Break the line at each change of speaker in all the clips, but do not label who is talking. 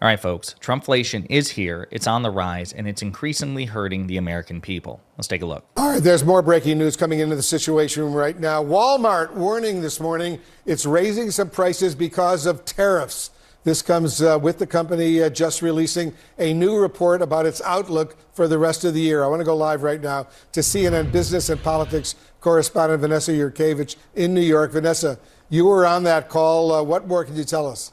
All right, folks, Trumpflation is here, it's on the rise, and it's increasingly hurting the American people. Let's take a look.
All right, there's more breaking news coming into the situation room right now. Walmart warning this morning it's raising some prices because of tariffs. This comes with the company just releasing a new report about its outlook for the rest of the year. I want to go live right now to CNN business and politics correspondent Vanessa Yurkevich in New York. Vanessa, you were on that call. What more can you tell us?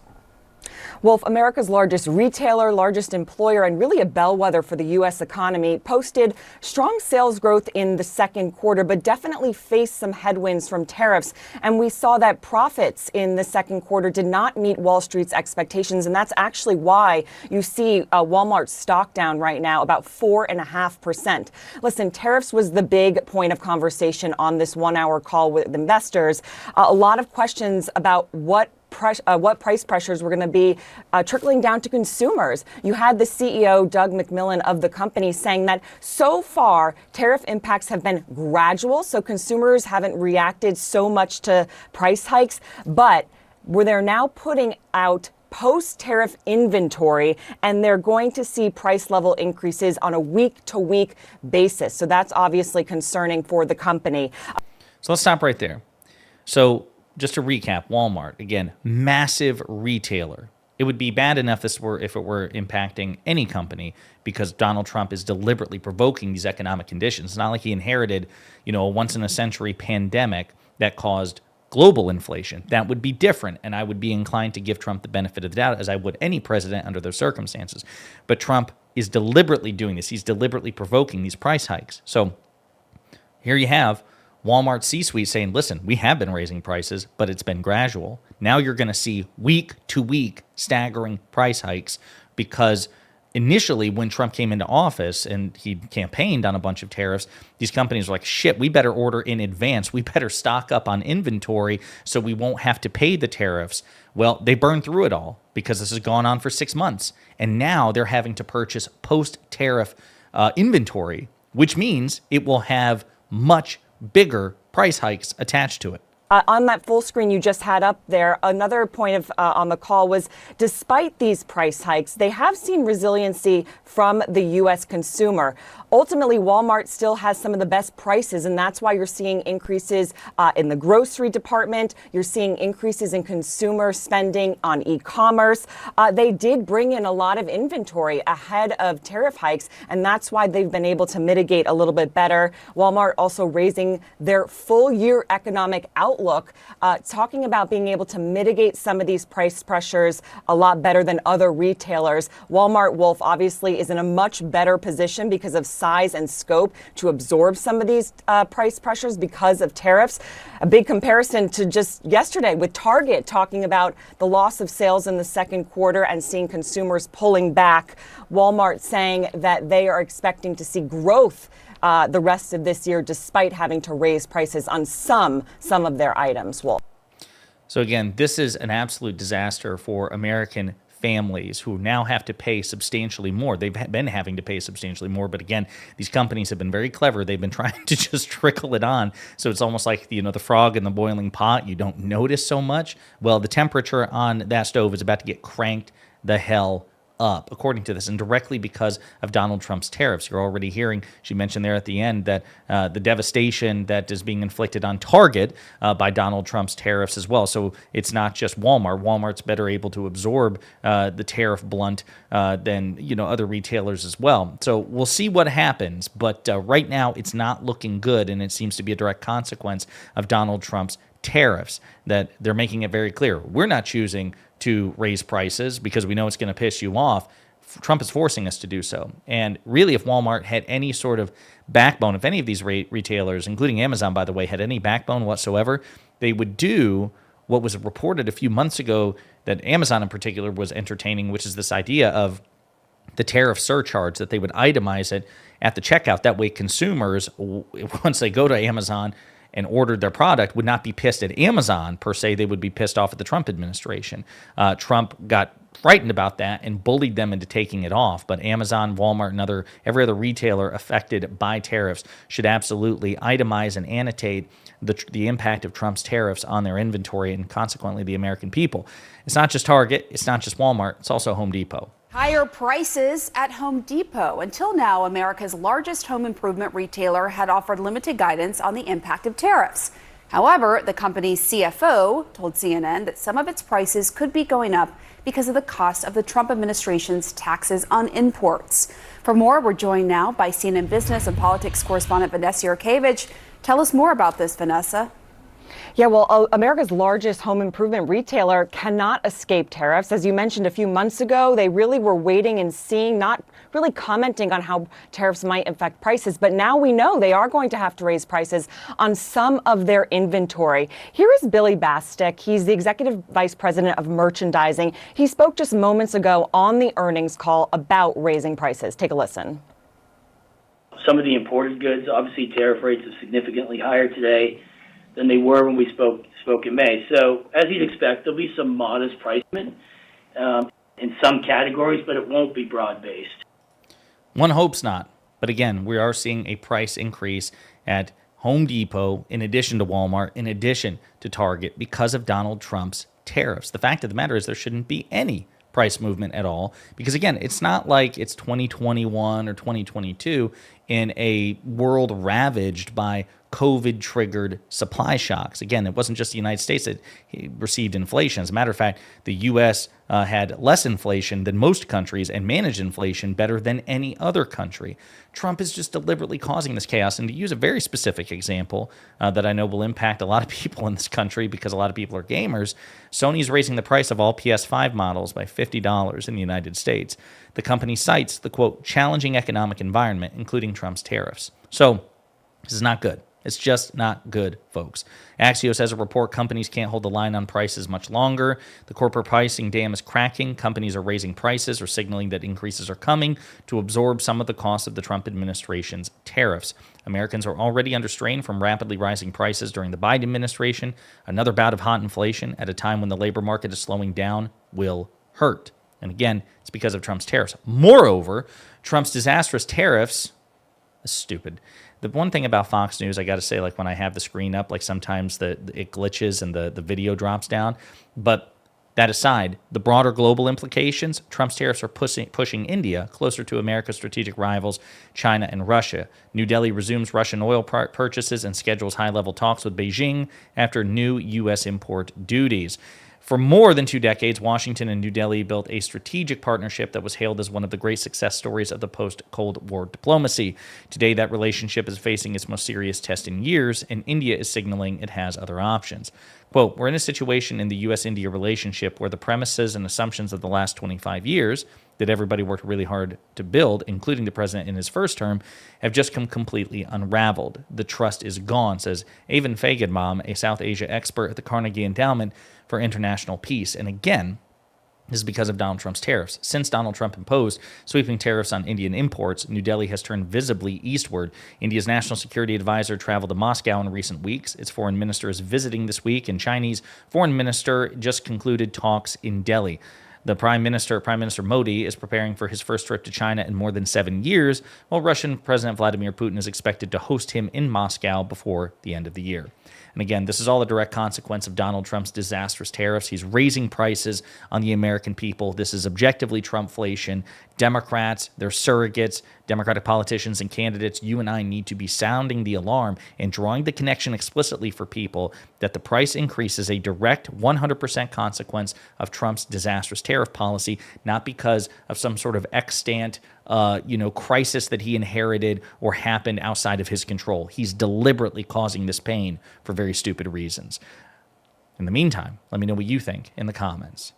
Wolf, America's largest retailer, largest employer, and really a bellwether for the U.S. economy, posted strong sales growth in the second quarter, but definitely faced some headwinds from tariffs. And we saw that profits in the second quarter did not meet Wall Street's expectations. And that's actually why you see Walmart's stock down right now about 4.5%. Listen, tariffs was the big point of conversation on this 1-hour call with investors. A lot of questions about what price pressures were going to be trickling down to consumers. You had the CEO, Doug McMillon, of the company saying that so far tariff impacts have been gradual, so consumers haven't reacted so much to price hikes, but where they're now putting out post-tariff inventory, and they're going to see price level increases on a week-to-week basis. So that's obviously concerning for the company.
So let's stop right there. So just to recap, Walmart, again, massive retailer. It would be bad enough if it were impacting any company, because Donald Trump is deliberately provoking these economic conditions. It's not like he inherited, a once-in-a-century pandemic that caused global inflation. That would be different, and I would be inclined to give Trump the benefit of the doubt, as I would any president under those circumstances. But Trump is deliberately doing this. He's deliberately provoking these price hikes. So here you have Walmart C-suite saying, listen, we have been raising prices, but it's been gradual. Now you're going to see week-to-week staggering price hikes, because initially when Trump came into office and he campaigned on a bunch of tariffs, these companies were like, shit, we better order in advance. We better stock up on inventory so we won't have to pay the tariffs. Well, they burned through it all because this has gone on for 6 months. And now they're having to purchase post-tariff inventory, which means it will have much bigger price hikes attached to it.
On that full screen you just had up there, another point of on the call was, despite these price hikes, they have seen resiliency from the U.S. consumer. Ultimately, Walmart still has some of the best prices, and that's why you're seeing increases in the grocery department. You're seeing increases in consumer spending on e-commerce. They did bring in a lot of inventory ahead of tariff hikes, and that's why they've been able to mitigate a little bit better. Walmart also raising their full-year economic outlook, talking about being able to mitigate some of these price pressures a lot better than other retailers. Walmart, Wolf, obviously is in a much better position because of size and scope to absorb some of these price pressures because of tariffs. A big comparison to just yesterday with Target talking about the loss of sales in the second quarter and seeing consumers pulling back. Walmart saying that they are expecting to see growth the rest of this year, despite having to raise prices on some of their items. Wolf.
So again, this is an absolute disaster for American families who now have to pay substantially more. They've been having to pay substantially more, but again, these companies have been very clever. They've been trying to just trickle it on. So it's almost like, the frog in the boiling pot. You don't notice so much. Well, the temperature on that stove is about to get cranked the hell up, according to this, and directly because of Donald Trump's tariffs. You're already hearing, she mentioned there at the end, that the devastation that is being inflicted on Target by Donald Trump's tariffs as well. So it's not just Walmart. Walmart's better able to absorb the tariff blunt than other retailers as well. So we'll see what happens, but right now it's not looking good, and it seems to be a direct consequence of Donald Trump's tariffs, that they're making it very clear. We're not choosing to raise prices because we know it's going to piss you off. Trump is forcing us to do so. And really, if Walmart had any sort of backbone, if any of these retailers, including Amazon, by the way, had any backbone whatsoever, they would do what was reported a few months ago that Amazon in particular was entertaining, which is this idea of the tariff surcharge, that they would itemize it at the checkout. That way consumers, once they go to Amazon and ordered their product, would not be pissed at Amazon per se. They would be pissed off at the Trump administration. Trump got frightened about that and bullied them into taking it off. But Amazon, Walmart, and every other retailer affected by tariffs should absolutely itemize and annotate the impact of Trump's tariffs on their inventory and consequently the American people. It's not just Target, it's not just Walmart, it's also Home Depot.
Higher prices at Home Depot. Until now, America's largest home improvement retailer had offered limited guidance on the impact of tariffs. However, the company's CFO told CNN that some of its prices could be going up because of the cost of the Trump administration's taxes on imports. For more, we're joined now by CNN business and politics correspondent Vanessa Yurkevich. Tell us more about this, Vanessa.
Yeah, well, America's largest home improvement retailer cannot escape tariffs. As you mentioned a few months ago, they really were waiting and seeing, not really commenting on how tariffs might affect prices. But now we know they are going to have to raise prices on some of their inventory. Here is Billy Bastick. He's the executive vice president of merchandising. He spoke just moments ago on the earnings call about raising prices. Take a listen.
Some of the imported goods, obviously tariff rates are significantly higher today than they were when we spoke in May. So as you'd expect, there'll be some modest price movement in some categories, but it won't be broad-based.
One hopes not. But again, we are seeing a price increase at Home Depot, in addition to Walmart, in addition to Target, because of Donald Trump's tariffs. The fact of the matter is there shouldn't be any price movement at all, because again, it's not like it's 2021 or 2022 in a world ravaged by COVID-triggered supply shocks. Again, it wasn't just the United States that received inflation. As a matter of fact, the U.S. Had less inflation than most countries and managed inflation better than any other country. Trump is just deliberately causing this chaos. And to use a very specific example that I know will impact a lot of people in this country because a lot of people are gamers, Sony's raising the price of all PS5 models by $50 in the United States. The company cites the, quote, challenging economic environment, including Trump's tariffs. So this is not good. It's just not good, folks. Axios has a report companies can't hold the line on prices much longer. The corporate pricing dam is cracking. Companies are raising prices or signaling that increases are coming to absorb some of the cost of the Trump administration's tariffs. Americans are already under strain from rapidly rising prices during the Biden administration. Another bout of hot inflation at a time when the labor market is slowing down will hurt. And again, it's because of Trump's tariffs. Moreover, Trump's disastrous tariffs is stupid. The one thing about Fox News, I got to say, like when I have the screen up, like sometimes it glitches and the video drops down. But that aside, the broader global implications, Trump's tariffs are pushing India closer to America's strategic rivals, China and Russia. New Delhi resumes Russian oil purchases and schedules high-level talks with Beijing after new U.S. import duties. For more than 2 decades, Washington and New Delhi built a strategic partnership that was hailed as one of the great success stories of the post-Cold War diplomacy. Today, that relationship is facing its most serious test in years, and India is signaling it has other options. Quote, we're in a situation in the U.S.-India relationship where the premises and assumptions of the last 25 years that everybody worked really hard to build, including the president in his first term, have just come completely unraveled. The trust is gone, says Evan Feigenbaum, a South Asia expert at the Carnegie Endowment for International Peace. And again, this is because of Donald Trump's tariffs. Since Donald Trump imposed sweeping tariffs on Indian imports, New Delhi has turned visibly eastward. India's national security advisor traveled to Moscow in recent weeks. Its foreign minister is visiting this week, and Chinese foreign minister just concluded talks in Delhi. The Prime Minister Modi, is preparing for his first trip to China in more than 7 years, while Russian President Vladimir Putin is expected to host him in Moscow before the end of the year. And again, this is all a direct consequence of Donald Trump's disastrous tariffs. He's raising prices on the American people. This is objectively Trumpflation. Democrats, their surrogates, Democratic politicians and candidates, you and I need to be sounding the alarm and drawing the connection explicitly for people that the price increase is a direct 100% consequence of Trump's disastrous tariff policy, not because of some sort of extant crisis that he inherited or happened outside of his control. He's deliberately causing this pain for very stupid reasons. In the meantime, let me know what you think in the comments.